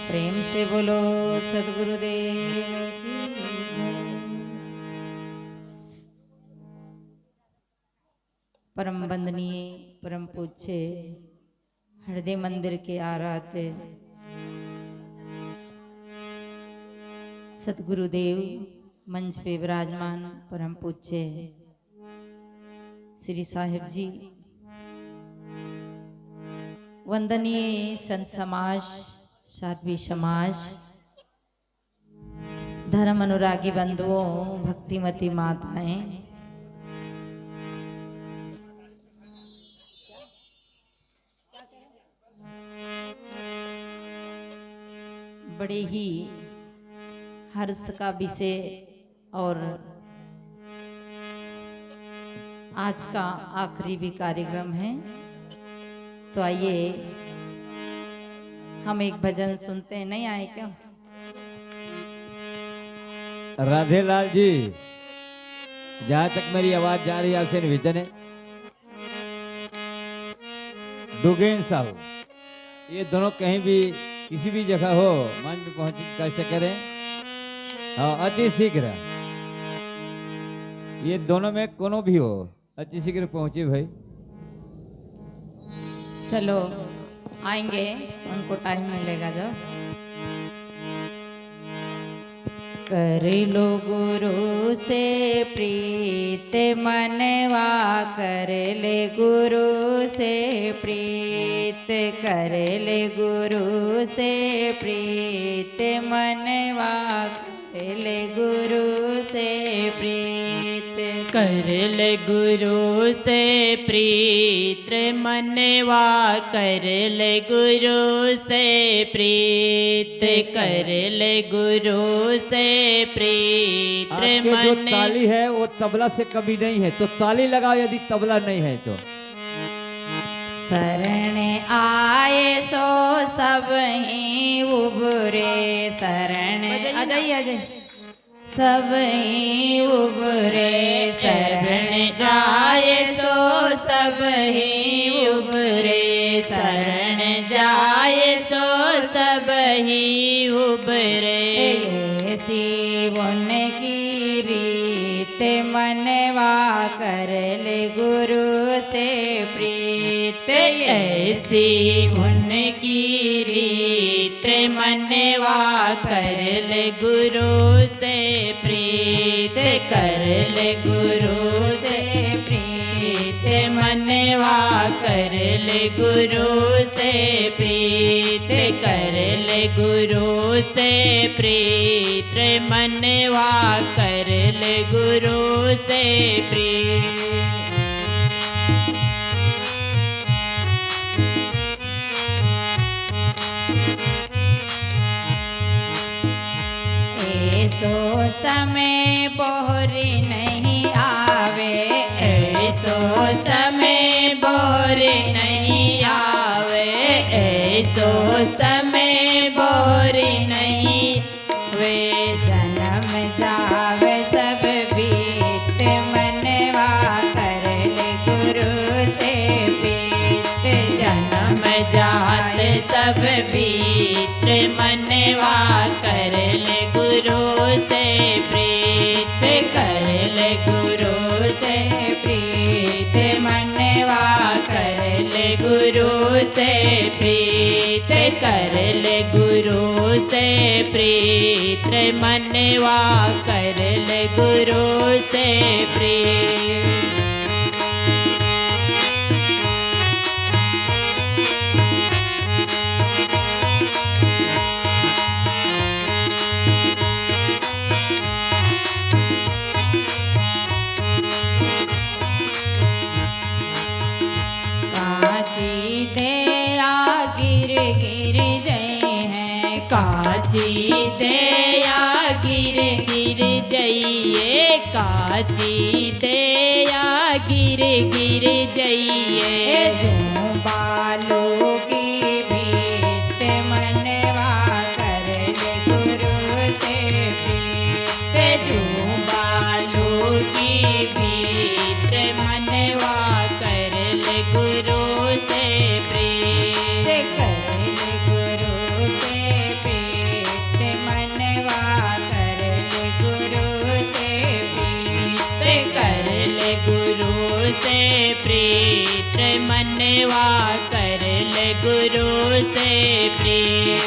प्रेम से बोलो सदगुरुदेव की जय। परम वंदनीय परम पूज्य हृदय मंदिर के आराध्य सदगुरुदेव मंच पे विराजमान परम पूज्य श्री साहिब जी, वंदनीय संत समाज, साध्वी समाज, धर्म अनुरागी बंधुओं, भक्तिमती माताएं, बड़े ही हर्ष का विषय और आज का आखिरी भी कार्यक्रम है। तो आइए हम एक भजन सुनते हैं। नहीं आए क्या? राधे लाल जी, जहां तक मेरी आवाज जा रही है आपसे निवेदन है, डुगेन साहब ये दोनों कहीं भी किसी भी जगह हो मंच में पहुंच कैसे करें और अति शीघ्र, ये दोनों में कोनो भी हो अति शीघ्र पहुंचे भाई। चलो आएंगे, उनको टाइम मिलेगा जब। कर लो गुरु से प्रीत मनवा, कर ले गुरु से प्रीत, कर ले गुरु से प्रीत मनवा, कर ले गुरु से प्रीत, कर ले गुरु से प्रीत मनवा, कर ले गुरु से प्रीत, कर ले गुरु से प्रीत आपके जो ताली है वो तबला से कभी नहीं है, तो ताली लगाओ यदि तबला नहीं है तो। शरण आए सो सब ही उबरे, शरण अजय अजय सब ही उबरे, शरण जाए तो सब ही उबरे, शरण जाए सो सब ही उबरे। ऐसी वन की रीत मनवा, कर ले गुरु से प्रीत, ऐसी उनकी रीत मनवा, कर ले गुरु से प्रीत, कर ले गुरु से प्रीत मनवा, कर ले गुरु से प्रीत, कर ले गुरु से प्रीत मनवा, कर ले गुरु से प्रीत। ऐसो समय बोरी नहीं आवे, ऐसो समय बोर नहीं आवे, ऐसो समय बोर नहीं वे, जन्म जावे सब बीत मनवा, कर ले गुरु से प्रीत, जन्म जात सब बीत मनवा, कर ले गुरु से प्रीत, कर ले गुरु से प्रीत मनवा, कर ले गुरु से प्रीत, कर ले गुरु से प्रीत मनवा, कर ले गुरु से प्रीत। काशी दया गिर गिर जय हैं, काशी दया गिर गिर जइए, काशी दया गिर गिर जइए। जो बालों की भीत मनवा, कर ले गुरु से प्रीत, जो बालों की भीत मनवा, कर ले गुरु से प्रीत, कर ले गुरु से प्रीत। गुरु से प्रीत।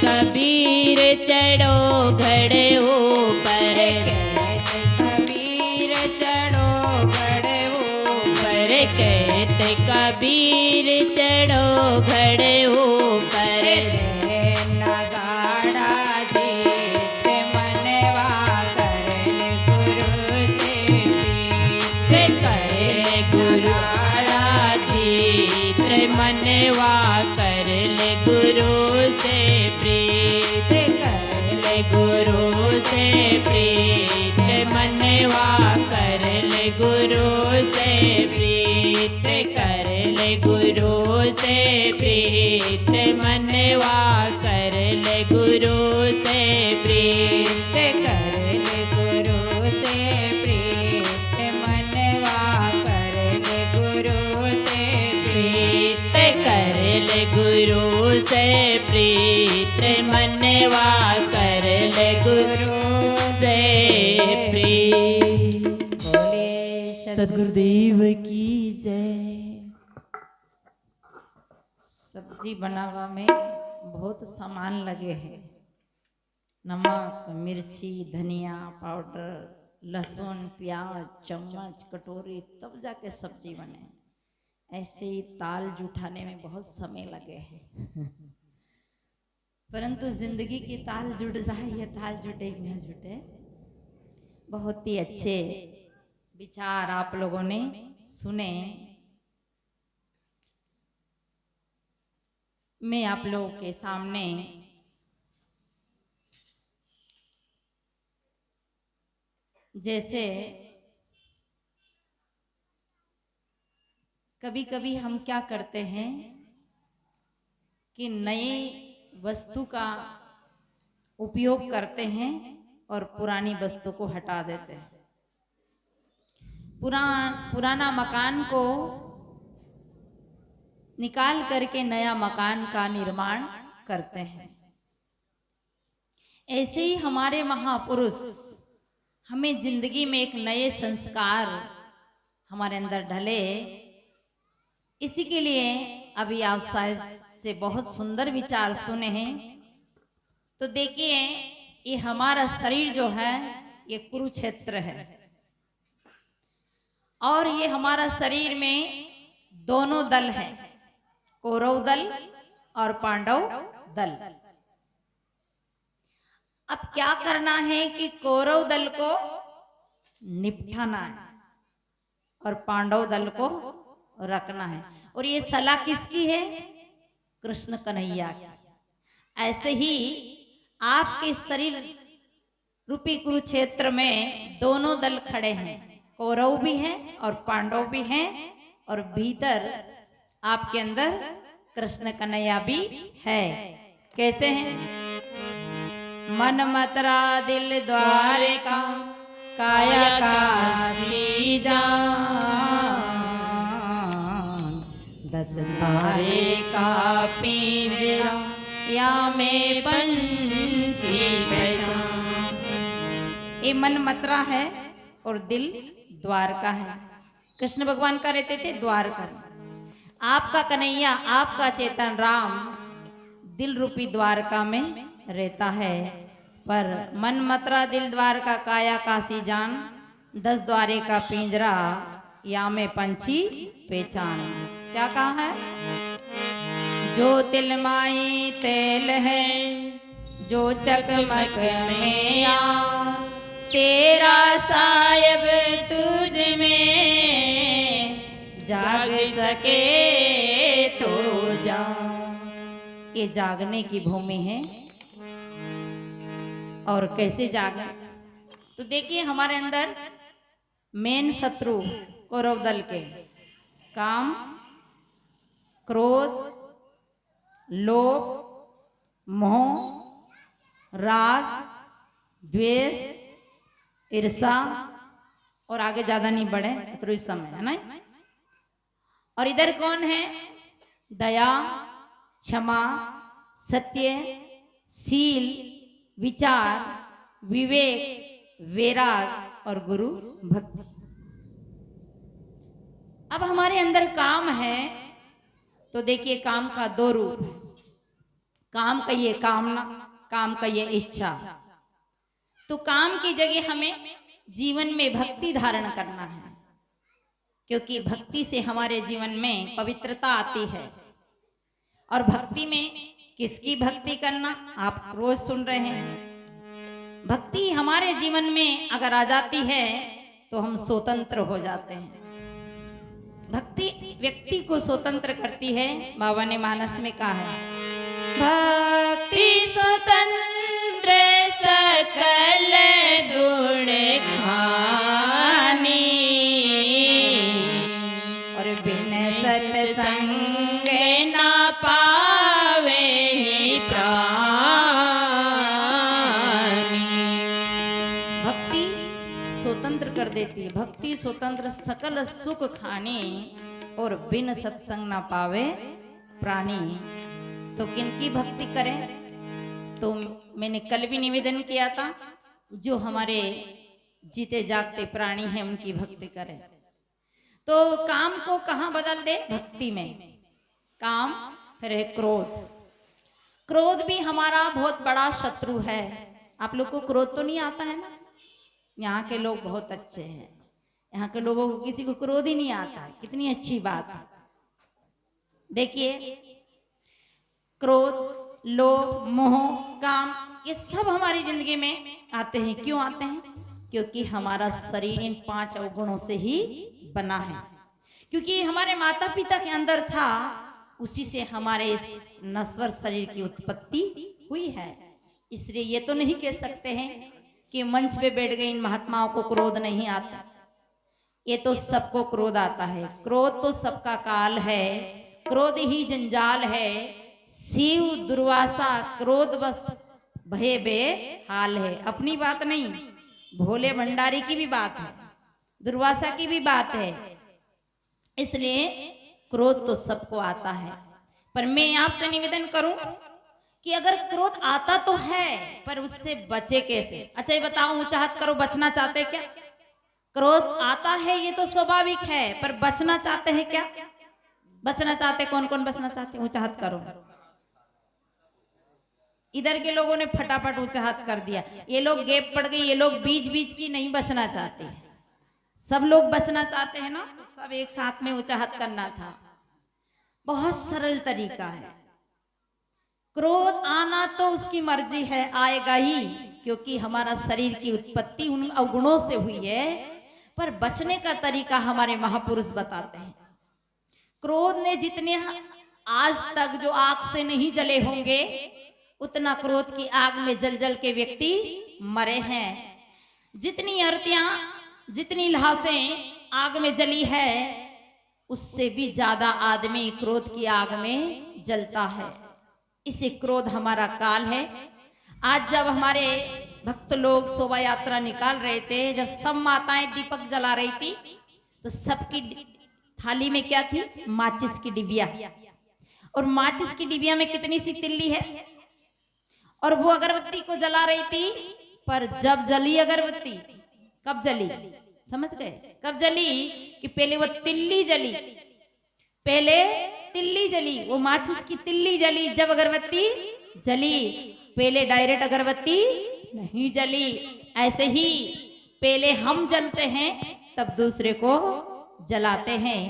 कबीर चढ़ो घड़े ऊपर, कबीर चढ़ो घड़े ऊपर, कहते कबीर चढ़ो घड़े ऊपर। नगाड़ा जीत मनवा करन गुरु से प्रीत, करे गुराड़ा जीत मनवा करन गुरु से प्रीत, करले गुरु से प्रीत मनवा करले गुरु से प्रीत, करले गुरु से प्रीत मनवा करले गुरु से प्रीत, करले गुरु से प्रीत मनवा करले गुरु से प्रीत, करले गुरु से प्रीत मनवा करले गुरु से प्रीत। बोले सद्गुरुदेव की जय। सब्जी बनावा में बहुत सामान लगे हैं, नमक, मिर्ची, धनिया पाउडर, लहसुन, प्याज, चम्मच, कटोरी, तब जाके सब्जी बने। ऐसे ही ताल जुटाने में बहुत समय लगे हैं परंतु जिंदगी की ताल जुट जाए, ये ताल जुटे कि न जुटे। बहुत ही अच्छे विचार आप लोगों ने सुने। मैं आप लोगों के सामने जैसे कभी कभी हम क्या करते हैं कि नई वस्तु का उपयोग करते हैं और पुरानी वस्तु को हटा देते हैं। पुराना मकान को निकाल करके नया मकान का निर्माण करते हैं। ऐसे ही हमारे महापुरुष हमें जिंदगी में एक नए संस्कार हमारे अंदर ढले, इसी के लिए अभी आप साहब से बहुत सुंदर विचार सुने हैं। तो देखिए, ये हमारा शरीर जो है ये कुरुक्षेत्र है और ये हमारा शरीर में दोनों दल है, कौरव दल और पांडव दल। अब क्या करना है कि कौरव दल को निपटाना है और पांडव दल को रखना है। और ये सलाह किसकी है? कृष्ण कन्हैया की। ऐसे ही आपके शरीर रूपी कुरुक्षेत्र में दोनों दल खड़े हैं, कौरव भी हैं और पांडव भी हैं, और भीतर आपके अंदर कृष्ण कन्हैया भी है। कैसे हैं? मन मतरा दिल द्वारका, काया काशी जान, 10 तारे का पिंजरा, या में पंछी पहचान। ये मन मतरा है और दिल द्वारका है। कृष्ण भगवान का रहते थे द्वारका। आपका कन्हैया, आपका चेतन राम दिल रूपी द्वारका में रहता है। पर मन मतरा दिल द्वारका, काया काशी जान, 10 द्वारे का पिंजरा, या में पंछी पहचान। क्या कहा है? जो तिल माई तेल है, जो चकमक में आ, तेरा सायब तुझ में जाग सके तो जा। ये जागने की भूमि है। और कैसे जागे? तो देखिए हमारे अंदर मेन शत्रु कौरव दल के काम, क्रोध, लोभ, मोह, राग, द्वेष, ईर्षा, और आगे ज्यादा नहीं बढ़े तो इस समय है ना। और इधर कौन है? दया, क्षमा, सत्य, शील, विचार, विवेक, वैराग और गुरु भक्ति। अब हमारे अंदर काम है तो देखिए काम का दो रूप, काम का ये कामना, काम का ये इच्छा। तो काम की जगह हमें जीवन में भक्ति धारण करना है, क्योंकि भक्ति से हमारे जीवन में पवित्रता आती है। और भक्ति में किसकी भक्ति करना आप रोज सुन रहे हैं। भक्ति हमारे जीवन में अगर आ जाती है तो हम स्वतंत्र हो जाते हैं। भक्ति व्यक्ति को स्वतंत्र करती है। बाबा ने मानस में कहा है, भक्ति स्वतंत्र सकल गुण खानी, और बिन सत्संग ना पावे प्राणी। भक्ति स्वतंत्र कर देती है। भक्ति स्वतंत्र सकल सुख खाने, और बिन सत्संग ना पावे प्राणी। तो किनकी भक्ति करें? तो मैंने कल भी निवेदन किया था, जो हमारे जीते जागते प्राणी हैं उनकी भक्ति करें। तो काम को कहाँ बदल दे? भक्ति में। काम, फिर है क्रोध। क्रोध भी हमारा बहुत बड़ा शत्रु है। आप लोग को क्रोध तो नहीं आता है ना? यहाँ के लोग बहुत अच्छे हैं, यहाँ के लोगों को किसी को क्रोध ही नहीं आता है। कितनी अच्छी बात है। देखिए क्रोध, लोभ, मोह, काम, ये सब हमारी जिंदगी में आते हैं। क्यों आते हैं? क्योंकि हमारा शरीर इन 5 अवगुणों से ही बना है। क्योंकि हमारे माता पिता के अंदर था, उसी से हमारे इस नश्वर शरीर की उत्पत्ति हुई है। इसलिए ये तो नहीं कह सकते हैं कि मंच पे बैठ गए इन महात्माओं को क्रोध नहीं आता। ये तो सबको क्रोध आता है। क्रोध तो सबका काल है, क्रोध ही जंजाल है। शिव दुर्वासा क्रोध बस भय बे हाल है। अपनी बात नहीं, भोले भंडारी की भी बात है, दुर्वासा की भी बात है। इसलिए क्रोध तो सबको आता है। पर मैं आपसे निवेदन करूं कि अगर क्रोध आता तो है, पर उससे बचे कैसे? अच्छा ये बताओ, ऊंचा हाथ करो, बचना चाहते क्या? क्रोध आता है ये तो स्वाभाविक है, पर बचना चाहते हैं क्या? बचना चाहते कौन कौन बचना चाहते? ऊंचा हाथ करो। इधर के लोगों ने फटाफट ऊंचा हाथ कर दिया। ये लोग गैप पड़ गई, ये लोग बीच बीच की नहीं बचना चाहते। सब लोग बचना चाहते हैं ना, सब एक साथ में ऊंचा हाथ करना था। बहुत सरल तरीका है। क्रोध आना तो उसकी मर्जी है, आएगा ही, क्योंकि हमारा शरीर की उत्पत्ति उन अवगुणों से हुई है। पर बचने का तरीका हमारे महापुरुष बताते हैं। क्रोध ने जितने आज तक जो आग से नहीं जले होंगे, उतना क्रोध की आग में जल जल के व्यक्ति मरे हैं। जितनी अरतियां, जितनी लाशें आग में जली है, उससे भी ज्यादा आदमी क्रोध की आग में जलता है। इसे क्रोध हमारा काल है। आज जब हमारे भक्त लोग शोभा यात्रा निकाल रहे थे, जब सब माताएं दीपक जला रही थी, तो सबकी थाली में क्या थी? माचिस की डिबिया। और माचिस की डिबिया में कितनी सी तिल्ली है? और वो अगरबत्ती को जला रही थी। पर जब जली अगरबत्ती, कब जली? समझ गए? कब जली? कि पहले वो तिल्ली जली, पहले तिल्ली जली, वो माचिस की तिल्ली जली, जब अगरबत्ती जली। पहले डायरेक्ट अगरबत्ती नहीं जली। ऐसे ही पहले हम जलते हैं, तब दूसरे को जलाते हैं।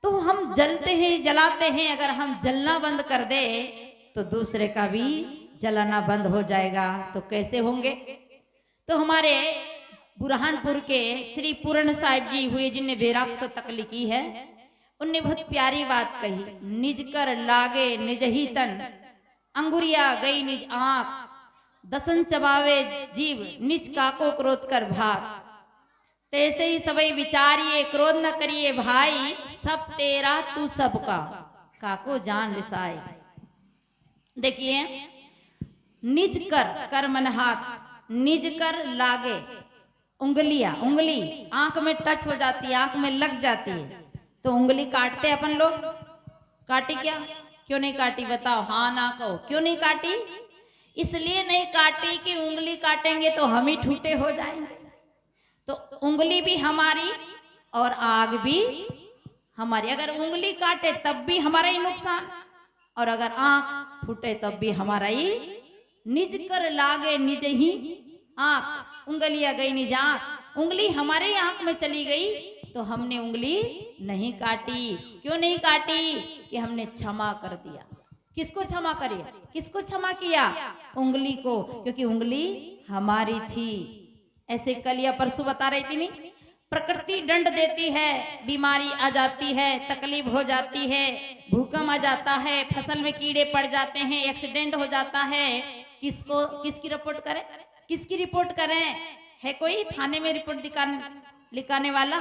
तो हम जलते हैं, जलाते हैं। अगर हम जलना बंद कर दे तो दूसरे का भी जलाना बंद हो जाएगा तो कैसे होंगे। तो हमारे बुरहानपुर के श्री पूर्ण साहिब जी हुए जिनने बैराग से तक लिखी है, उनने बहुत प्यारी बात कही, निज कर लागे निज ही तन, अंगुरिया गई निज आंख, दसन चबावे जीव, निज काको क्रोध कर भाग। तैसे ही सबई विचारिए क्रोध न करिए भाई, सब तेरा तू सबका, काको जान रिसाए। देखिए, निज कर मन हाथ, निज कर लागे, उंगली आंख में टच हो जाती है, आंख में लग जाती है, तो उंगली काटते अपन लोग, काटी क्या, क्यों नहीं काटी बताओ, हाँ ना कहो, क्यों नहीं काटी। इसलिए नहीं काटी कि उंगली काटेंगे तो हम ही ठूटे हो जाएंगे। तो उंगली भी हमारी और आग भी हमारी। अगर उंगली काटे तब भी हमारा ही नुकसान, और अगर आंख फूटे तब भी हमारा ही। निज कर लागे निज ही आंख, उंगलियां गई निज आंख, उंगली हमारे ही आंख में चली गई तो हमने उंगली नहीं काटी। क्यों नहीं काटी कि हमने क्षमा कर दिया। किसको क्षमा करिए, किसको क्षमा किया, उंगली को, क्योंकि उंगली हमारी थी। ऐसे कल या परसों बता रही थी नहीं, प्रकृति दंड देती है, बीमारी आ जाती है, तकलीफ हो जाती है, भूकंप आ जाता है, फसल में कीड़े पड़ जाते हैं, एक्सीडेंट हो जाता है, किसको किसकी रिपोर्ट करें, किसकी रिपोर्ट करें, है कोई थाने में रिपोर्ट लिखाने वाला।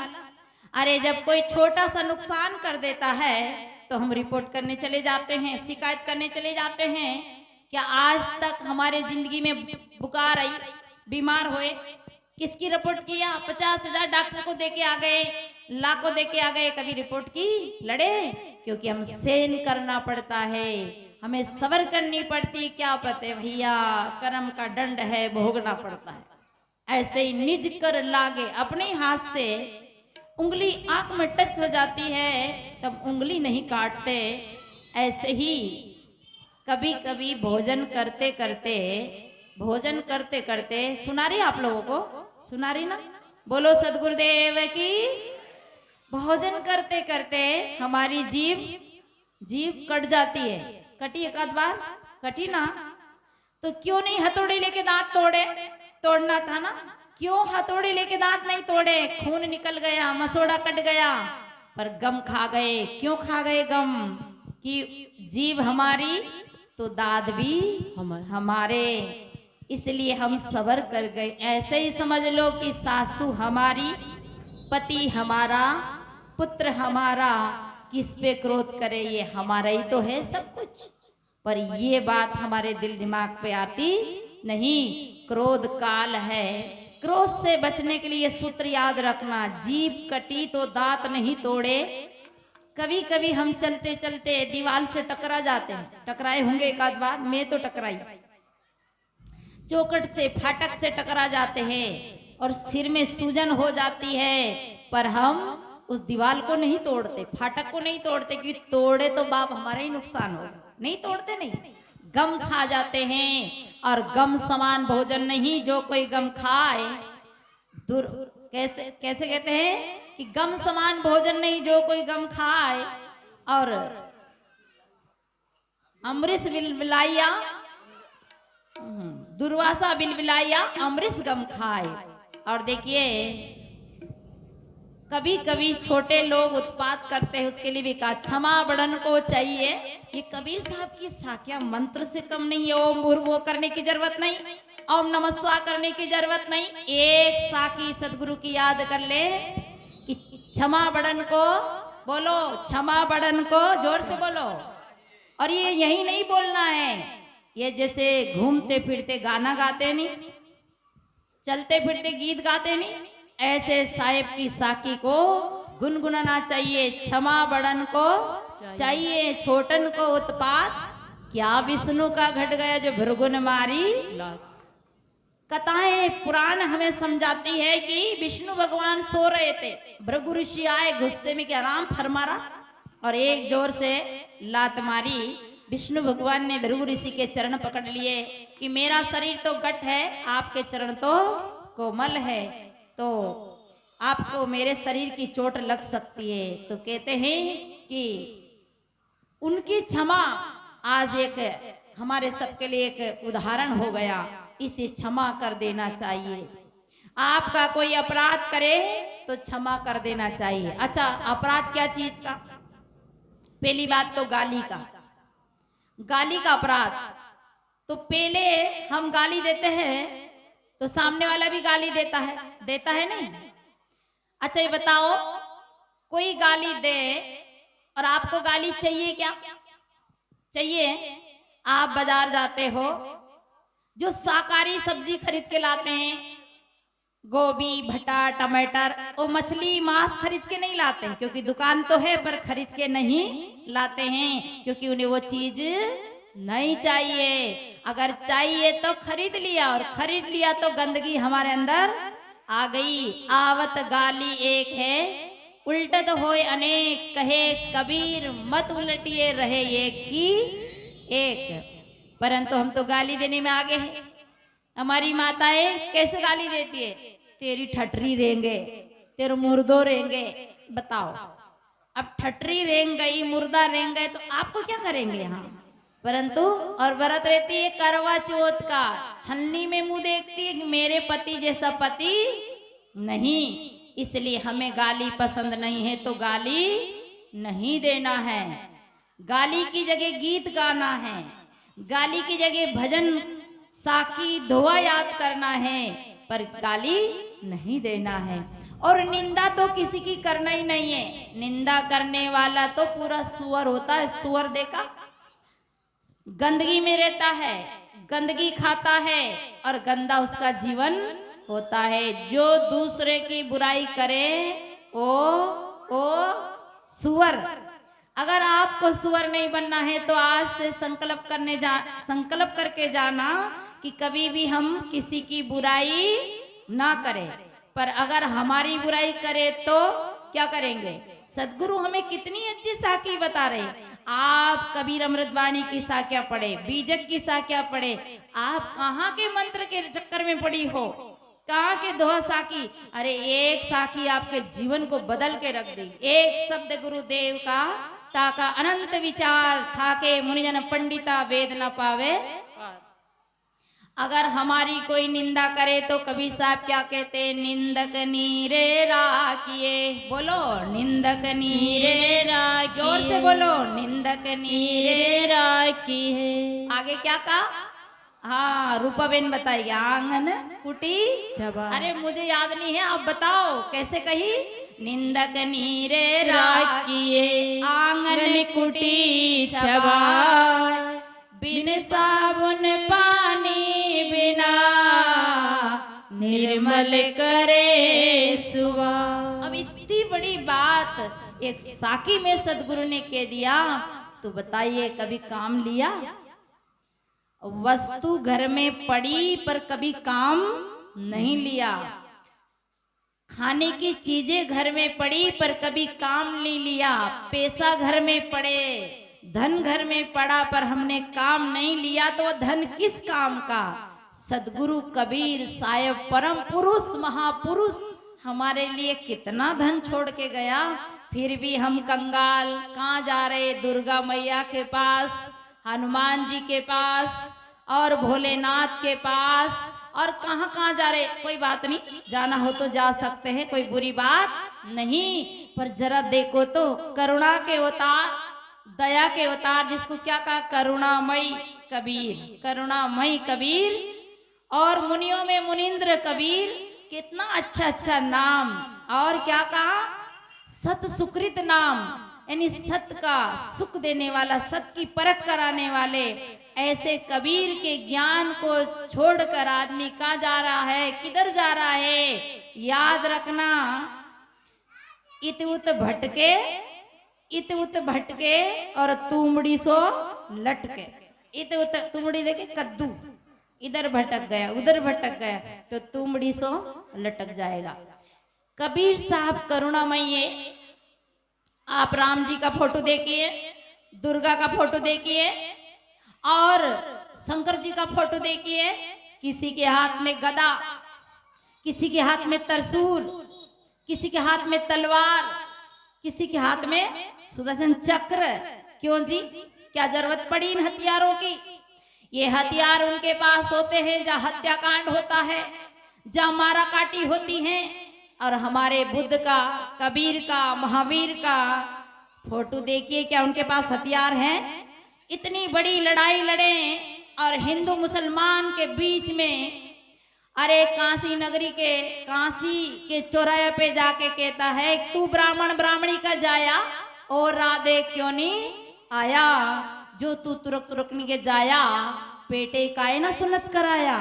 अरे जब कोई छोटा सा नुकसान कर देता है तो हम रिपोर्ट करने चले जाते हैं, शिकायत करने चले जाते हैं। क्या आज तक हमारे जिंदगी में बुखार आई, बीमार हुए, किसकी रिपोर्ट किया, 50,000 डॉक्टर को देके आ गए, लाखों देके आ गए, कभी रिपोर्ट की, लड़े, क्योंकि हम सहन करना पड़ता है, हमें सब्र करनी पड़ती। क्या पते भैया, कर्म का दंड है, भोगना पड़ता है। ऐसे ही निज कर लागे, अपने हाथ से उंगली आंख में टच हो जाती है तब उंगली नहीं काटते। ऐसे ही कभी कभी भोजन करते करते सुना रही आप लोगों को, सुना रही ना, बोलो सदगुरुदेव की। भोजन करते करते हमारी जीभ कट जाती है, कटी एक आध बार, कटी ना, तो क्यों नहीं हथौड़ी लेके दांत तोड़ना था ना, क्यों हथौड़ी लेके दांत नहीं तोड़े, खून निकल गया, मसोड़ा कट गया, पर गम खा गए। क्यों खा गए गम, कि जीभ हमारी तो दांत भी हमारे, इसलिए हम सबर कर गए। ऐसे ही समझ लो कि सासू हमारी, पति हमारा, पुत्र हमारा, किस पे क्रोध करे, ये हमारा ही तो है सब कुछ। पर ये बात हमारे दिल दिमाग पे आती नहीं, क्रोध काल है। क्रोध से बचने के लिए सूत्र याद रखना, जीभ कटी तो दांत नहीं तोड़े। कभी कभी हम चलते चलते दीवार से टकरा जाते हैं, टकराए होंगे एक आध बार, मैं तो टकराई, चौखट से, फाटक से टकरा जाते हैं और सिर में सूजन हो जाती है, पर हम उस दीवार को नहीं तोड़ते, फाटक को नहीं तोड़ते, क्योंकि तोड़े तो बाप हमारा ही नुकसान होगा, नहीं तोड़ते, नहीं, गम खा जाते हैं। और गम समान भोजन नहीं, जो कोई गम खाए कैसे कैसे कहते हैं कि गम समान भोजन नहीं, जो कोई गम खाए। और अमृत बिलबिलाइया, दुर्वासा बिलबिलाइया, अमृत गम खाए। और देखिए कभी कभी छोटे लोग उत्पात करते हैं, उसके लिए भी कहा क्षमा बड़न को चाहिए। ये कबीर साहब की साख्या मंत्र से कम नहीं है। ओम भूर्भुवः करने की जरूरत नहीं, ओम नमः शिवाय करने की जरूरत नहीं, एक साखी सदगुरु की याद कर ले कि क्षमा बड़न को बोलो, क्षमा बड़न को जोर से बोलो। और ये यही नहीं बोलना है, ये जैसे घूमते फिरते गाना गाते नहीं, चलते फिरते गीत गाते नहीं, ऐसे साहिब की साकी को गुनगुनाना चाहिए। क्षमा बड़न को चाहिए, छोटन को उत्पात, क्या विष्णु का घट गया जो भृगुन मारी। कथाएं पुराण हमें समझाती है कि विष्णु भगवान सो रहे थे, भृगु ऋषि आए, गुस्से में क्या आराम फरमा रहा और एक जोर से लात मारी। विष्णु भगवान ने भृगु ऋषि के चरण पकड़ लिए कि मेरा शरीर तो गठ है, आपके चरण तो कोमल है, तो आपको मेरे शरीर की चोट लग सकती है। तो कहते हैं कि उनकी क्षमा आज एक हमारे सबके लिए एक उदाहरण हो गया। इसे क्षमा कर देना चाहिए। आपका कोई अपराध करे तो क्षमा कर देना चाहिए। अच्छा, अपराध क्या चीज का? पहली बात तो गाली का, गाली का अपराध। तो पहले हम गाली देते हैं तो सामने वाला भी गाली देता है नहीं? अच्छा ये बताओ, कोई गाली दे और आपको गाली चाहिए क्या? चाहिए? आप बाजार जाते हो, जो शाकाहारी सब्जी खरीद के लाते हैं, गोभी, भट्टा, टमाटर, वो मछली मांस खरीद के नहीं लाते हैं, क्योंकि दुकान तो है पर खरीद के नहीं लाते हैं, क्योंकि उन्हें वो चीज नहीं चाहिए। अगर चाहिए तो खरीद लिया, और खरीद लिया तो गंदगी हमारे अंदर आ गई। आवत गाली एक है, उल्टत होए अनेक, कहे कबीर मत उलटिए रहे एक की एक। परंतु हम तो गाली देने में आगे हैं। हमारी माताएं कैसे गाली देती है? तेरी ठटरी रेंगे, तेरे मुर्दो रेंगे। बताओ, अब ठटरी रेंग गई, मुर्दा रेंग गए तो आपको क्या करेंगे यहाँ? परंतु और व्रत रहती है करवा चौथ का, छलनी में मुंह देखती है कि मेरे पति जैसा पति नहीं, इसलिए हमें गाली पसंद नहीं है तो गाली नहीं देना है। गाली की जगह गीत गाना है, गाली की जगह भजन साकी दोहा याद करना है, पर गाली नहीं देना है। और निंदा तो किसी की करना ही नहीं है। निंदा करने वाला तो पूरा सुअर होता है। सुअर देखा, गंदगी में रहता है, गंदगी खाता है और गंदा उसका जीवन होता है। जो दूसरे की बुराई करे ओ सुअर। अगर आपको सुअर नहीं बनना है तो आज से संकल्प करके जाना कि कभी भी हम किसी की बुराई ना करें। पर अगर हमारी बुराई करे तो क्या करेंगे? सदगुरु हमें कितनी अच्छी साखी बता रहे। आप कबीर अमृतवाणी की साखियां पढ़े, बीजक की साखियां पढ़े। आप कहाँ के मंत्र के चक्कर में पड़ी हो, कहाँ के दोहा साखी? अरे एक साखी आपके जीवन को बदल के रख दी। एक शब्द गुरुदेव का ताका अनंत विचार था के मुनिजन पंडिता वेद न पावे। अगर हमारी कोई निंदा करे तो कबीर साहब क्या कहते? निंदक नीरे राखिए। बोलो, निंदक नीरे राखिए। जोर से बोलो, निंदक नीरे राखिए। आगे क्या कहा? हाँ, रूपाबेन बताइए। आंगन कुटी चबा। अरे मुझे याद नहीं है, आप बताओ कैसे कही? निंदक नीरे राखिए, आंगन कुटी चबा, बिन साबुन पानी बिना निर्मल करे सुबह। अब इतनी बड़ी बात एक साखी में सदगुरु ने कह दिया, तो बताइए कभी काम लिया? वस्तु घर में पड़ी पर कभी काम नहीं लिया। खाने की चीजें घर में पड़ी पर कभी काम नहीं लिया। पैसा घर में पड़े, धन घर में पड़ा पर हमने काम नहीं लिया, तो वो धन किस काम का? सदगुरु कबीर साहेब परम पुरुष महापुरुष हमारे लिए कितना धन छोड़ के गया, फिर भी हम कंगाल। कहाँ जा रहे? दुर्गा मैया के पास, हनुमान जी के पास और भोलेनाथ के पास। और कहाँ कहाँ जा रहे? कोई बात नहीं, जाना हो तो जा सकते हैं, कोई बुरी बात नहीं। पर जरा देखो तो करुणा के अवतार, दया के अवतार, जिसको क्या कहा? करुणामयी कबीर, करुणामयी कबीर। और मुनियों में मुनिंद्र कबीर, कितना अच्छा अच्छा नाम। और क्या कहा? सत सुकृत नाम, यानी सत का सुख देने वाला, सत की परख कराने वाले। ऐसे कबीर के ज्ञान को छोड़कर आदमी कहाँ जा रहा है, किधर जा रहा है? याद रखना, इत उत भटके, इत उत भटके और तुमड़ी सो लटके। इत उत तुमड़ी देखे कद्दू, इधर भटक गया उधर भटक गया तो तुमड़ी सो लटक जाएगा। कबीर साहब करुणामयी। आप राम जी का फोटो देखिए, दुर्गा का फोटो देखिए और शंकर जी का फोटो देखिए। किसी के हाथ में गदा, किसी के हाथ में त्रिशूल, किसी के हाथ में तलवार, किसी के हाथ में सुदर्शन चक्र। क्यों जी? क्या जरूरत पड़ी इन हथियारों की? ये हथियार उनके पास होते हैं जहाँ हत्याकांड होता है, जहाँ मारा काटी होती है। और हमारे बुद्ध का, कबीर का, महावीर का फोटो देखिए, क्या उनके पास हथियार हैं? इतनी बड़ी लड़ाई लड़े और हिंदू मुसलमान के बीच में, अरे काशी नगरी के, काशी के चौराहे पे जाके कहता है तू ब्राह्मण ब्राह्मणी का जाया और राधे क्यों नहीं आया, जो तू तुरक तुरकनी के जाया पेटे काए ना सुन्नत कराया।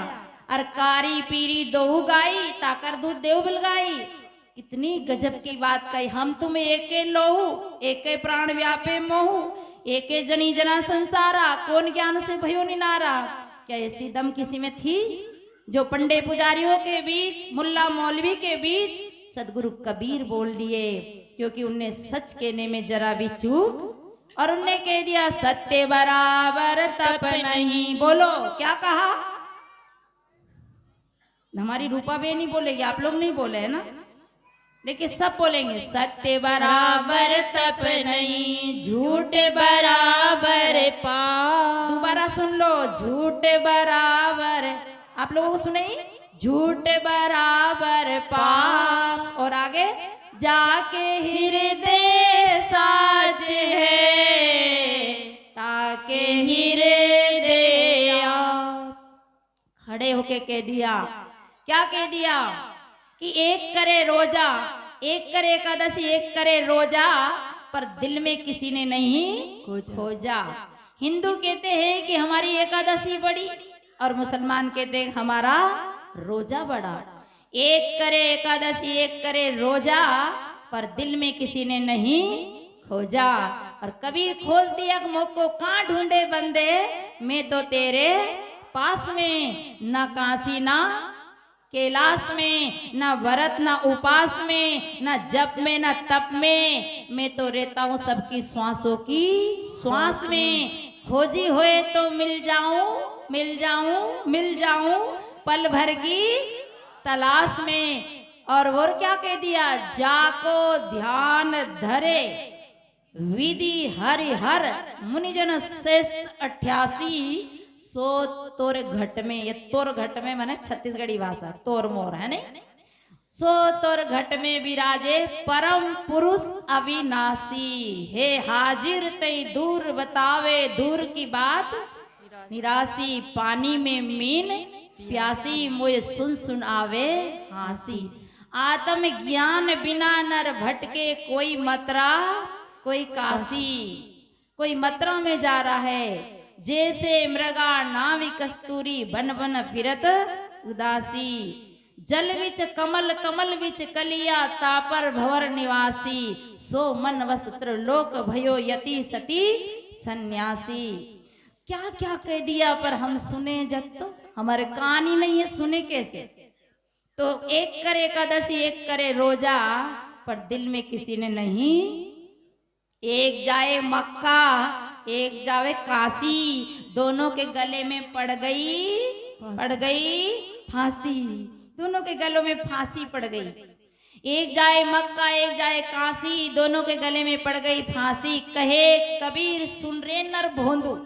और कारी पीरी दोहू गाई ताकर दूध देव बिलगाई। कितनी गजब की बात कही। हम तुम एके लोहू एके प्राण व्यापे मोहू, एके जनी जना संसारा, कौन ज्ञान से भयो निनारा। क्या ऐसी दम किसी में थी जो पंडे पुजारियों के बीच, मुल्ला मौलवी के बीच सदगुरु कबीर बोल दिए, क्योंकि उनने सच कहने में जरा भी चूक, और उनने कह दिया सत्य बराबर तप नहीं। बोलो क्या कहा? हमारी रूपा बे नहीं बोलेगी, आप लोग नहीं बोले है ना, लेकिन सब बोलेंगे सत्य बराबर तप नहीं, झूठ बराबर पाप। दोबारा सुन लो, झूठ बराबर, आप लोगों को सुने, झूठ बराबर पाप। और आगे जाके हृदय साज है ताके हृदय आप। खड़े होके कह दिया, क्या कह दिया कि एक करे रोजा, एक करे एकादशी, एक करे रोजा, पर दिल में किसी ने नहीं खोजा। हिंदू कहते हैं कि हमारी एकादशी बड़ी, और मुसलमान कहते हैं हमारा रोजा बड़ा। एक करे एकादशी, एक करे रोजा, पर दिल में किसी ने नहीं खोजा। और कबीर खोज दिया मोको कहाँ ढूंढे बंदे, मैं तो तेरे पास में, ना काशी ना कैलाश में, ना व्रत ना उपास में, ना जप में ना तप में, मैं तो रहता हूँ सबकी श्वासों की श्वास में। खोजी होए तो मिल जाऊं, मिल जाऊं, मिल जाऊं, पल भर की तलाश में। और वो क्या कह दिया, जाको ध्यान धरे विधि हरि हर, मुनिजन शेष 88 सो तोर घट में। ये तोर घट में माने छत्तीसगढ़ी भाषा, तोर मोर है नहीं। सो तोर घट में विराजे परम पुरुष अविनाशी, हे हाजिर तई दूर बतावे दूर की बात निराशी। पानी में मीन प्यासी मोए सुन सुन आवे हासी। आत्म ज्ञान बिना नर भटके, कोई मथुरा कोई काशी। कोई मथुरा में जा रहा है, जैसे मृगा नावी कस्तूरी, बन बन फिरत उदासी। जल विच कमल, कमल विच कलिया, तापर भवर निवासी। सो मन वस्त्र लोक भयो यति सती सन्यासी। क्या क्या कह दिया, पर हम सुने जब तो हमारे कान ही नहीं है, सुने कैसे। तो एक करे एकादशी, एक करे रोजा, पर दिल में किसी ने नहीं। एक जाए मक्का, एक जावे काशी, दोनों के गले में पड़ गई फांसी। दोनों के गलों में फांसी पड़ गई। एक जाए मक्का, एक जाए काशी, दोनों के गले में पड़ गई फांसी। कहे कबीर सुन रे नर भोंदू,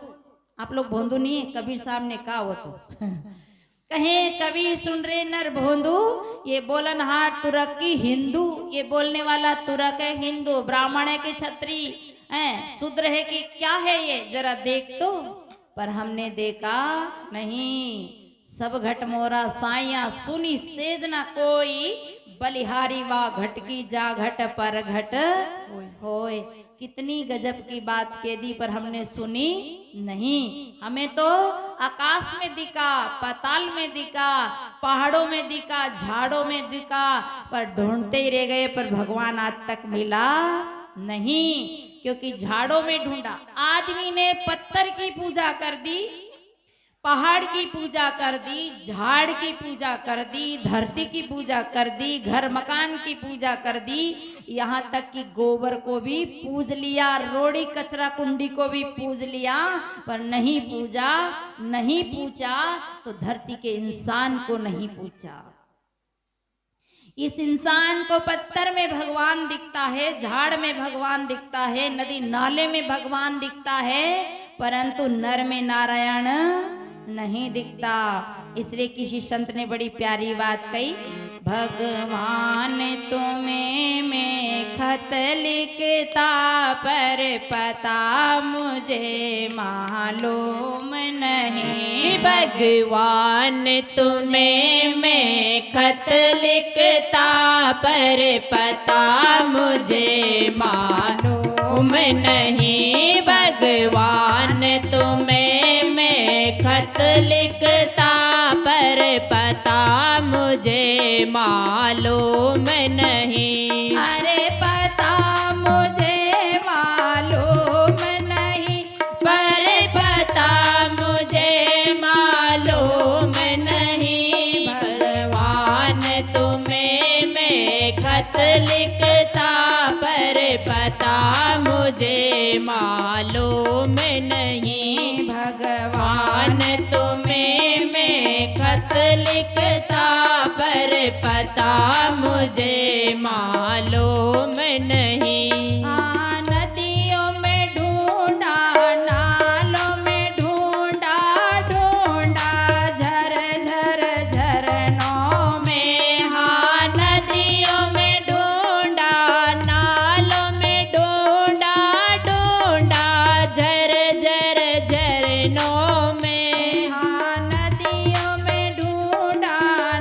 आप लोग भोंदू नहीं है, कबीर साहब ने कहा वो तो कहे कबीर सुन रे नर भोंदू, ये बोलनहार तुरक की हिंदू। ये बोलने वाला तुरक है हिंदू, ब्राह्मण है कि क्षत्रिय है, शूद्र है कि क्या है, ये जरा देख तो। पर हमने देखा नहीं, सब घट मोरा साइया सुनी सेज ना कोई, बलिहारी वा घट की जा घट पर घट होए। कितनी गजब की बात कह दी, पर हमने सुनी नहीं। हमें तो आकाश में दिखा, पाताल में दिखा, पहाड़ों में दिखा, झाड़ों में दिखा, पर ढूंढते ही रह गए, पर भगवान आज तक मिला नहीं। क्योंकि झाड़ों में ढूंढा, आदमी ने पत्थर की पूजा कर दी, पहाड़ की पूजा कर दी, झाड़ की पूजा कर दी, धरती की पूजा कर दी, घर मकान की पूजा कर दी, यहाँ तक कि गोबर को भी पूज लिया, रोड़ी कचरा कुंडी को भी पूज लिया, पर नहीं पूजा तो धरती के इंसान को नहीं पूछा। इस इंसान को पत्थर में भगवान दिखता है, झाड़ में भगवान दिखता है, नदी नाले में भगवान दिखता है, परंतु नर में नारायण नहीं दिखता। इसलिए किसी संत ने बड़ी प्यारी बात कही, भगवान तुम्हें में खत लिखता पर पता मुझे मालूम नहीं। भगवान तुम्हें मैं खत लिखता पर पता मुझे मालूम नहीं। भगवान तुम्हें मैं खत लिखता पर पता मुझे मालूम नहीं। अरे पता मुझे मालूम नहीं, पर पता मुझे मालूम नहीं। भगवान तुम्हें मैं खत लिखता पर पता मुझे मालूम नहीं। भगवान तुम्हें मैं खत लिखता पर पता मुझे मालूम नहीं। हाँ, नदियों में ढूंढा, नालों में ढूंढा, ढूंढा झर झर झरनों में। हाँ, नदियों में ढूंढा, नालों में ढूंढा, ढूंढा झर झर झरनों में। हाँ, नदियों में ढूंढा,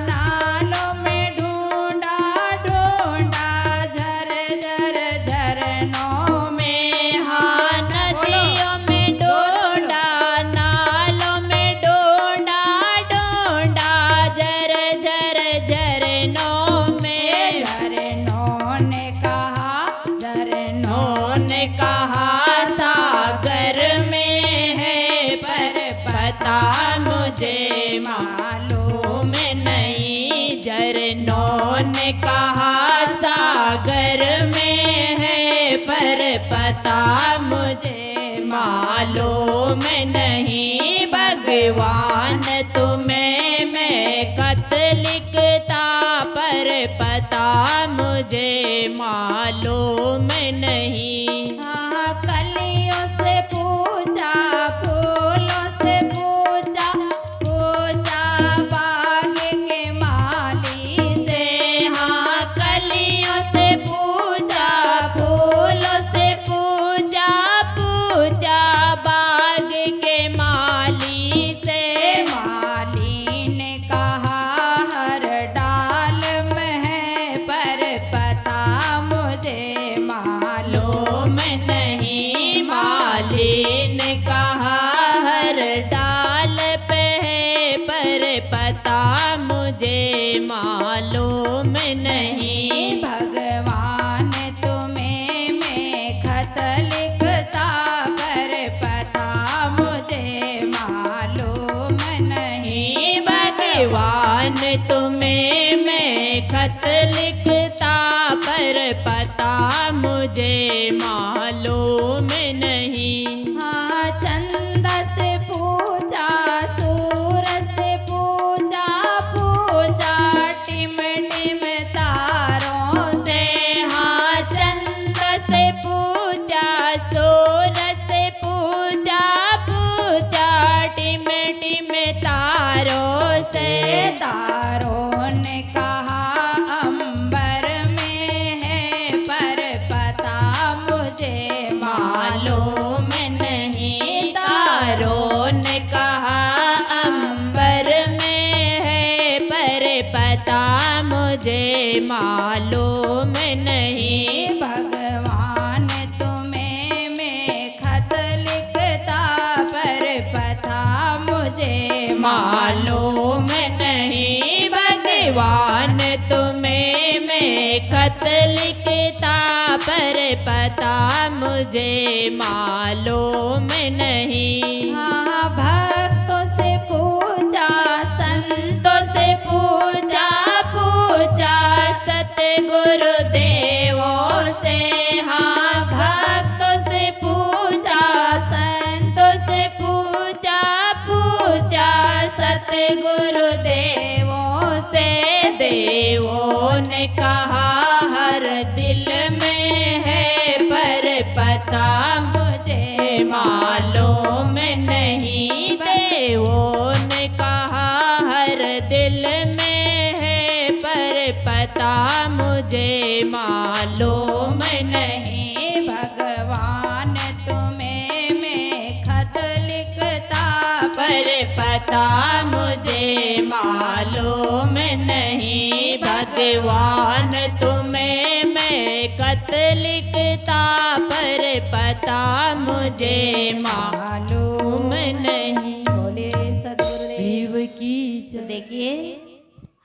नालों में ढूंढा, ढूंढा झर झर झरनों में। हाँ, नदियों में ढूंढा, नालों में ढूंढा, ढूंढा झर झर झरनों में। झरनों ने कहा, झरनों ने कहा सागर में है पर पता मुझे मालूम नहीं। झरनों ने कहा सागर में है पर पता मुझे मालूम नहीं। भगवान तुम्हें मैं खत लिखता पर पता मुझे मालूम नहीं। हाँ, कलियों से पूछा, फूलों से पूछा, पूछा बाग के माली से। हाँ, कलियों से पूछा, फूलों से पूछा, पूछा बाग के माली से। माली ने कहा हर डाल में है पर पता मुझे मालूम मालूम नहीं। माली ने कहा हर डाल पे है पर पता मुझे मालूम नहीं। भगवान तुम्हें मैं खत लिखता पर पता मुझे मालूम नहीं। भगवान तुम्हें मैं खत लिखता पर पता मुझे मालूम नहीं। हाँ, चंद से पूछा, सूरज से पूछा, पूछा टिम टिम तारों से। हाँ, चंद्र से पूछा, सूरज से पूछा, पूछा टिम टिम तारों से। तारों ने कहा अंबर में है पर पता मुझे मालूम नहीं। तारों ने कहा अंबर में है पर पता मुझे मालूम नहीं। भगवान तुम्हें मैं खत लिखता पर पता मुझे मालूम नहीं। भगवान तुम्हें मैं खत लिखता पर पता मुझे मालूम नहीं। हाँ, भक्तों से पूछा, संतों से पूछा, पूछा सतगुरु देवों से। हाँ, भक्तों से पूछा, संतों से पूछा, पूछा सतगुरु देवों से। देवों ने कहा हर दिल में है पर पता मुझे मालूम नहीं। देवों पता मुझे मालूम नहीं, भगवान तुम्हें मैं खत लिखता, पर पता मुझे मालूम नहीं, भगवान तुम्हें मैं खत लिखता, पर पता मुझे मालूम नहीं। बोले सदगुरुदेव शिव की तो देखिए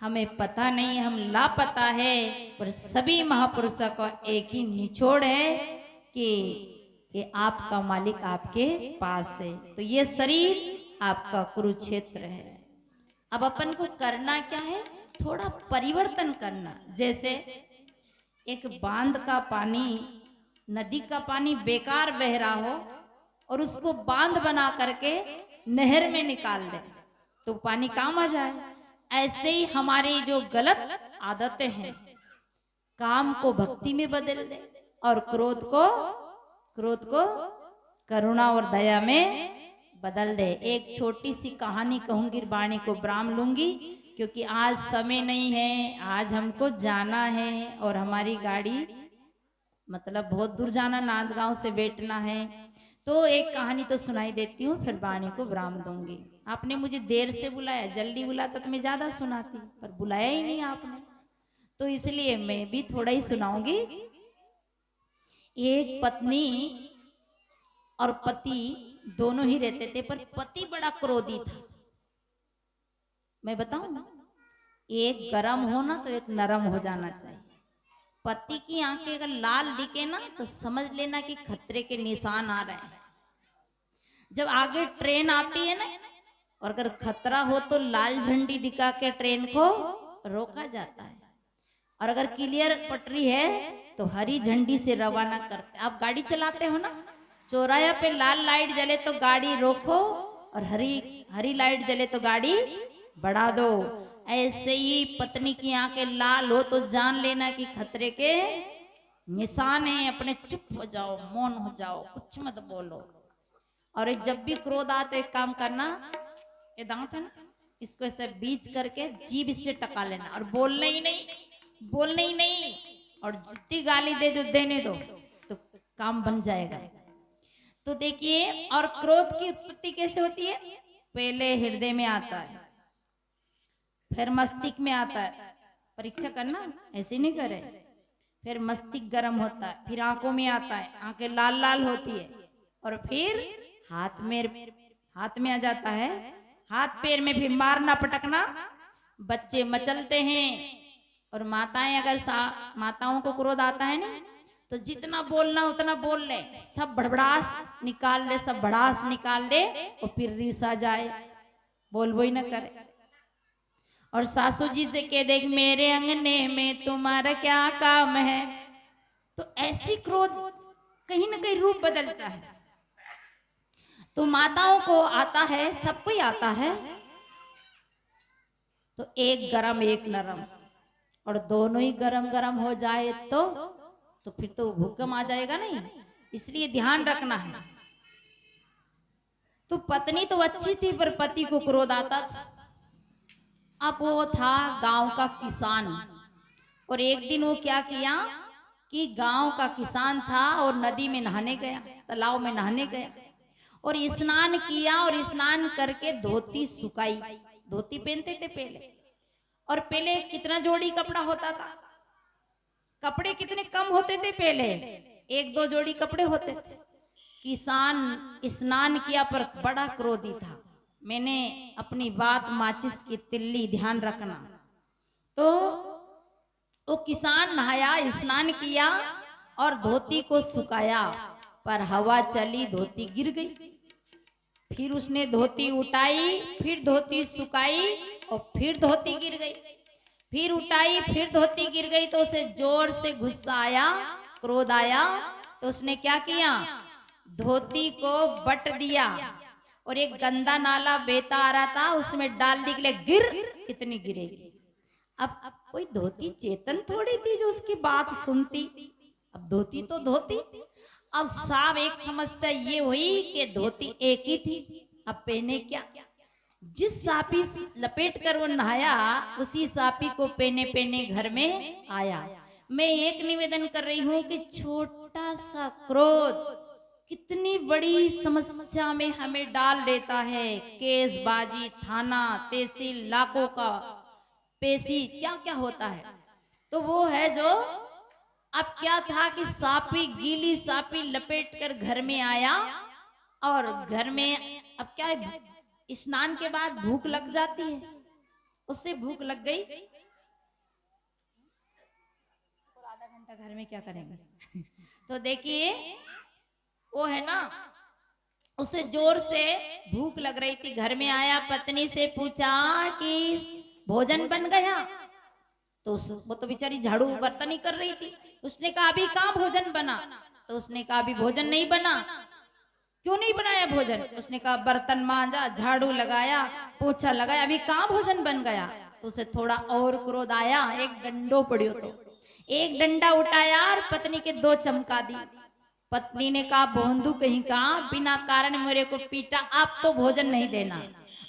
हमें पता नहीं, हम लापता है, पर सभी महापुरुषों का एक ही निचोड़ है कि ये आपका मालिक आपके पास है। तो ये शरीर आपका कुरुक्षेत्र है। अब अपन को करना क्या है, थोड़ा परिवर्तन करना। जैसे एक बांध का पानी, नदी का पानी बेकार बह रहा हो और उसको बांध बना करके नहर में निकाल दे तो पानी काम आ जाए। ऐसे ही हमारी जो गलत आदतें हैं, काम को भक्ति में बदल दे और क्रोध को करुणा और दया में बदल दे। एक छोटी सी कहानी कहूंगी, वाणी को विराम लूंगी क्योंकि आज समय नहीं है, आज हमको जाना है और हमारी गाड़ी मतलब बहुत दूर जाना, नांदगांव से बैठना है। तो एक कहानी तो सुनाई देती हूँ, फिर वाणी को विराम दूंगी। आपने मुझे देर से बुलाया, जल्दी बुलाता तो मैं ज्यादा सुनाती, पर बुलाया ही नहीं आपने, तो इसलिए मैं भी थोड़ा ही सुनाऊंगी। एक पत्नी और पति दोनों ही रहते थे, पर पति बड़ा क्रोधी था। मैं बताऊं ना, एक गरम हो ना तो एक नरम हो जाना चाहिए। पति की आंखें अगर लाल दिखे ना तो समझ लेना कि खतरे के निशान आ रहे हैं। जब आगे ट्रेन आती है ना और अगर खतरा हो तो लाल झंडी दिखा के ट्रेन को रोका जाता है, और अगर क्लियर पटरी है तो हरी झंडी से रवाना करते। आप गाड़ी चलाते हो ना, चौराहे पे लाल लाइट जले तो गाड़ी रोको और हरी लाइट जले तो गाड़ी बढ़ा दो। ऐसे ही पत्नी की आंखें लाल हो तो जान लेना कि खतरे के निशान है। अपने चुप हो जाओ, मौन हो जाओ, कुछ मत बोलो। और एक जब भी क्रोध आए तो एक काम करना, ये दांत है ना, इसको ऐसे बीच करके जीभ इस पे टका लेना और बोलना ही नहीं। और जितनी गाली दे जो देने दो तो काम बन जाएगा। तो देखिए, और क्रोध की उत्पत्ति कैसे होती है, पहले हृदय में आता है, फिर मस्तिष्क में आता है। परीक्षा करना, ऐसे नहीं करे। फिर मस्तिष्क गर्म होता है, फिर आंखों में आता है, आंखें लाल लाल होती है, और फिर हाथ में आ जाता है। हाथ पैर में फिर मारना पटकना, बच्चे मचलते हैं। और माताएं, अगर माताओं को क्रोध आता है ना तो जितना बोलना उतना बोल ले, सब भड़बड़ास निकाल ले, सब भड़ास निकाल ले, और फिर रीस आ जाए, बोल ही ना करे। और सासू जी से कह दे मेरे अंगने में तुम्हारा क्या काम है। तो ऐसी क्रोध कहीं ना कहीं रूप बदलता है। तो माताओं को आता है, सबको ही आता है। तो एक गरम एक नरम, और दोनों ही गरम हो जाए तो फिर तो भूकंप आ जाएगा नहीं, इसलिए ध्यान रखना है। तो पत्नी तो अच्छी थी पर पति को क्रोध आता था। अब वो था गांव का किसान, और एक दिन वो क्या किया कि गांव का किसान था और नदी में नहाने गया, तालाब में नहाने गया, और स्नान किया, और स्नान करके धोती सुखाई। धोती पहनते थे पहले, और पहले कितना जोड़ी कपड़ा होता था, कपड़े कितने कम होते थे पहले, एक दो जोड़ी कपड़े होते थे। किसान स्नान किया पर बड़ा क्रोधी था। मैंने अपनी बात माचिस की तिल्ली, ध्यान रखना। तो वो किसान नहाया, स्नान किया और धोती को सुखाया, पर हवा चली, धोती गिर गई। फिर उसने धोती उठाई, फिर धोती सुखाई, और फिर धोती गिर गई। फिर उठाई, फिर धोती गिर गई। तो उसे जोर से गुस्सा आया, क्रोध आया। तो उसने क्या किया, धोती को बट दिया, और एक गंदा नाला बहता आ रहा था, उसमें डाल दी के लिए गिर, कितनी गिरेगी। अब कोई धोती चेतन थोड़ी थी जो उसकी बात सुनती। अब धोती तो धोती। अब साहब एक समस्या ये हुई कि धोती एक ही थी, अब पहने क्या। जिस सापी लपेट कर वो नहाया, उसी सापी को पेने पेने घर में आया। मैं एक निवेदन कर रही हूं कि छोटा सा क्रोध कितनी बड़ी समस्या में हमें डाल देता है। केसबाजी, थाना, तहसील, लाखों का पेशी, क्या क्या होता है। तो वो है जो, अब क्या था कि सापी, गीली सापी लपेट कर घर में आया, और घर में अब क्या है, स्नान के बाद भूख लग जाती है, उससे भूख लग गई, और आधा घंटा घर में क्या करेंगे तो देखिए वो है ना, उसे जोर से भूख लग रही थी, घर में आया, पत्नी से पूछा कि भोजन बन गया। तो वो तो बेचारी झाड़ू बर्तन ही कर रही थी। उसने कहा अभी कहाँ भोजन बना। तो उसने कहा अभी भोजन नहीं बना। क्यों नहीं बनाया भोजन? उसने कहा बर्तन मांजा, झाड़ू लगाया, पोछा लगाया, अभी कहाँ भोजन बन गया। तो उसे थोड़ा और क्रोध आया, एक डंडो पड़ियो, तो एक डंडा उठाया और पत्नी के 2 चमका दी। पत्नी ने कहा भोंदू कहीं का, बिना कारण मेरे को पीटा, अब तो भोजन नहीं देना,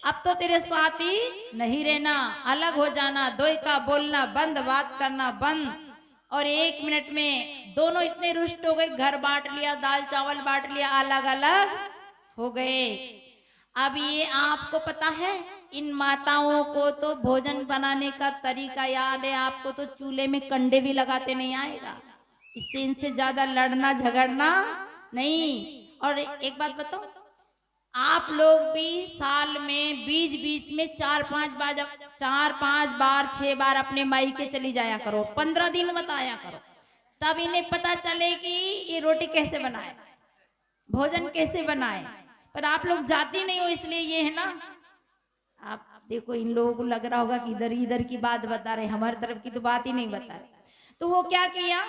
अब तो तेरे साथ ही नहीं रहना, अलग हो जाना, दोई का बोलना बंद, बात करना बंद। और 1 मिनट में दोनों इतने रुष्ट हो गए, घर बांट लिया, दाल चावल बांट लिया, अलग अलग हो गए। अब ये आपको पता है, इन माताओं को तो भोजन बनाने का तरीका याद है, आपको तो चूल्हे में कंडे भी लगाते नहीं आएगा, इससे इनसे ज्यादा लड़ना झगड़ना नहीं। और एक बात बताओ, आप लोग भी साल में बीच बीच में 4-5 बार 6 बार अपने मायके चली जाया करो, 15 दिन मत आया करो, तब इन्हें पता चले कि ये रोटी कैसे बनाए, भोजन कैसे बनाए। पर आप लोग जाती नहीं हो, इसलिए ये है ना। आप देखो, इन लोगों को लग रहा होगा कि इधर इधर की बात बता रहे, हमारी तरफ की तो बात ही नहीं बता रहे। तो वो क्या किया,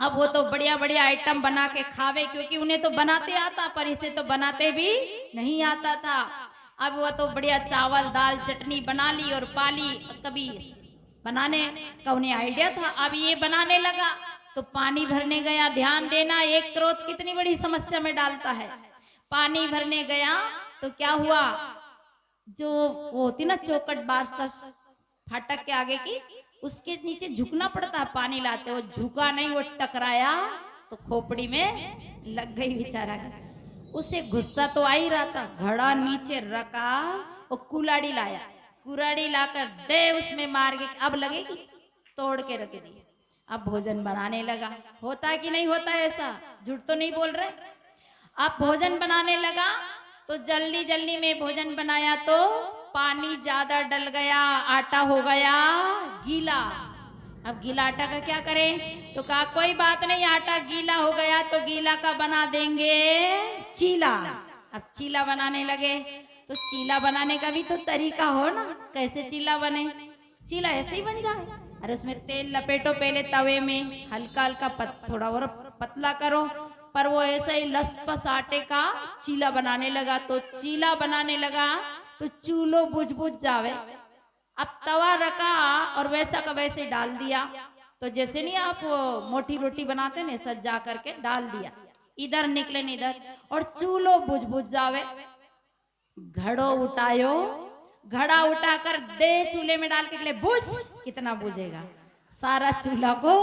अब वो तो बढ़िया बढ़िया आइटम बना के खावे, क्योंकि उन्हें तो बनाते आता, पर इसे तो बनाते भी नहीं आता था। अब वो तो बढ़िया चावल दाल चटनी बना ली और पाली, कभी बनाने का उन्हें आइडिया था, अब ये बनाने लगा तो पानी भरने गया। ध्यान देना, एक क्रोध कितनी बड़ी समस्या में डालता है। पानी भरने गया तो क्या हुआ, जो वो होती ना चौकट बांस का फाटक के आगे की, उसके नीचे झुकना पड़ता है पानी लाते, वो झुका नहीं, वो टकराया तो खोपड़ी में लग गई बेचारा। उसे गुस्सा तो आ ही रहा था, घड़ा नीचे रखा, वो कुलाड़ी लाया, कुलाड़ी लाकर दे उसमें मार के, अब लगेगी, तोड़ के रख दी। अब भोजन बनाने लगा। होता है कि नहीं होता है ऐसा, झूठ तो नहीं बोल रहे। अब भोजन बनाने लगा तो जल्दी जल्दी में भोजन बनाया तो पानी ज्यादा डल गया, आटा हो गया गीला। अब गीला आटा का क्या करें, तो कहा कोई बात नहीं, आटा गीला हो गया तो गीला का बना देंगे चीला। अब चीला बनाने लगे, तो चीला बनाने का भी तो तरीका हो ना, कैसे चीला बने। चीला ऐसे ही बन जाए, अरे उसमें तेल लपेटो पहले तवे में, हल्का हल्का थोड़ा और पतला करो, पर वो ऐसा ही लसपस आटे का चीला बनाने लगा। तो चीला बनाने लगा तो चूल्हो बुझ बुझ जावे। अब तवा रखा और वैसा का वैसे डाल दिया, तो जैसे नहीं आप मोटी रोटी बनाते ने, सजा करके डाल दिया, इधर निकले न इधर, और चूल्हो बुझ बुझ जावे। घड़ो उठायो, घड़ा उठाकर दे चूल्हे में डाल के बुझ, कितना बुझेगा, सारा चूल्हा को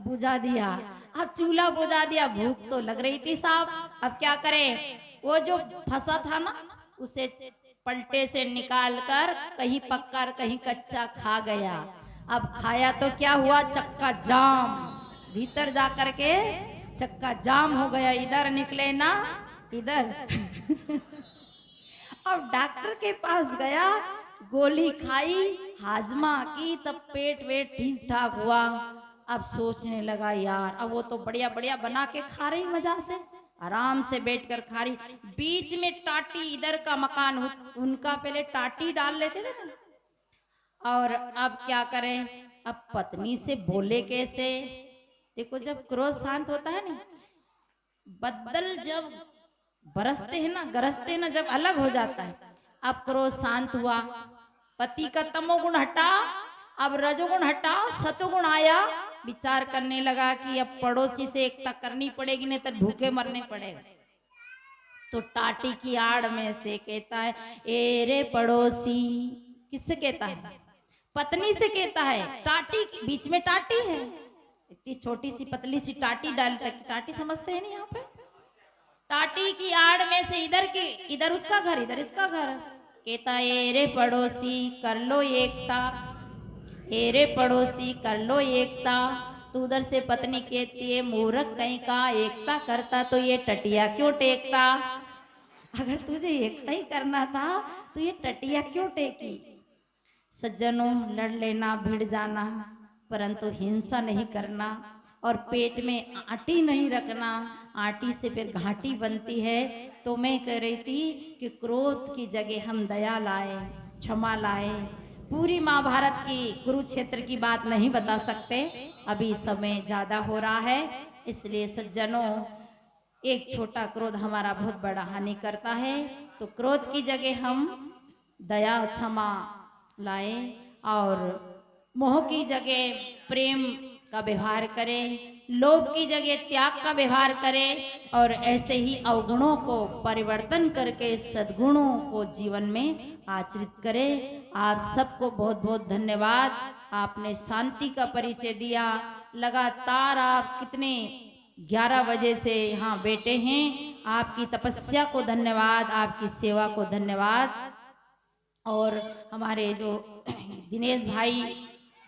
बुझा दिया। अब चूल्हा बुझा दिया, भूख तो लग रही थी साहब, अब क्या करें, वो जो फंसा था ना उसे पलटे से निकाल कर कहीं पक्का कहीं कच्चा खा गया। अब खाया तो क्या हुआ, चक्का जाम, भीतर जा करके चक्का जाम हो गया, इधर निकले ना इधर अब डॉक्टर के पास गया, गोली खाई, हाजमा की, तब पेट वेट ठीक ठाक हुआ। अब सोचने लगा यार, अब वो तो बढ़िया बढ़िया बना के खा रही, मजा से आराम से बैठकर खा रही, बीच में टाटी, इधर का मकान उनका पहले टाटी डाल लेते थे ना। और अब क्या करें, अब पत्नी से बोले कैसे। देखो जब क्रोध शांत होता है ना, बदल जब बरसते हैं ना, गरजते हैं ना, जब अलग हो जाता है। अब क्रोध शांत हुआ, पति का तमोगुण हटा, अब रजोगुण हटा, सतोगुण आया। विचार करने लगा कि अब पड़ोसी से एकता करनी पड़ेगी, नहीं तो भूखे मरने पड़ेगा। तो टाटी की आड़ में से कहता है, ए रे पड़ोसी। किससे कहता है? पत्नी से कहता है। टाटी के बीच में टाटी है, इतनी छोटी सी पतली सी टाटी डाल रखी। टाटी समझते हैं नहीं यहाँ पे? टाटी की आड़ में से इधर उसका घर, इधर इसका घर। कहता है, ए रे पड़ोसी कर लो एकता, ए रे पड़ोसी कर लो एकता। तो उधर से पत्नी कहती है, मूर्ख कहीं का, एकता करता तो ये टटिया क्यों टेकता? अगर तुझे एकता ही करना था तो ये टटिया क्यों टेकी? सज्जनों, लड़ लेना, भिड़ जाना, परंतु हिंसा नहीं करना और पेट में आटी नहीं रखना। आटी से फिर घाटी बनती है। तो मैं कह रही थी कि क्रोध की जगह हम दया लाए, क्षमा लाए। पूरी महाभारत की, कुरुक्षेत्र की बात नहीं बता सकते, अभी समय ज्यादा हो रहा है। इसलिए सज्जनों, एक छोटा क्रोध हमारा बहुत बड़ा हानि करता है। तो क्रोध की जगह हम दया, क्षमा लाए और मोह की जगह प्रेम का व्यवहार करें, लोभ की जगह त्याग का व्यवहार करें और ऐसे ही अवगुणों को परिवर्तन करके सद्गुणों को जीवन में आचरित करें। आप सबको बहुत बहुत धन्यवाद। आपने शांति का परिचय दिया। लगातार आप कितने 11 बजे से यहाँ बैठे हैं। आपकी तपस्या को धन्यवाद, आपकी सेवा को धन्यवाद। और हमारे जो दिनेश भाई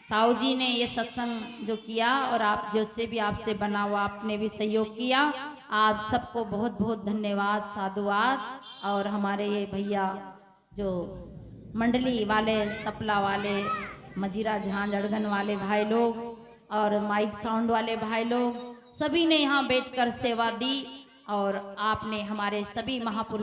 साहू जी ने ये सत्संग जो किया और आप जो से भी आपसे बना हुआ, आपने भी सहयोग किया। आप सबको बहुत बहुत धन्यवाद, साधुवाद। और हमारे ये भैया जो मंडली वाले, तबला वाले, मजीरा झांझ अड़गन वाले भाई लोग और माइक साउंड वाले भाई लोग, सभी ने यहाँ बैठकर सेवा दी और आपने हमारे सभी महापुरुष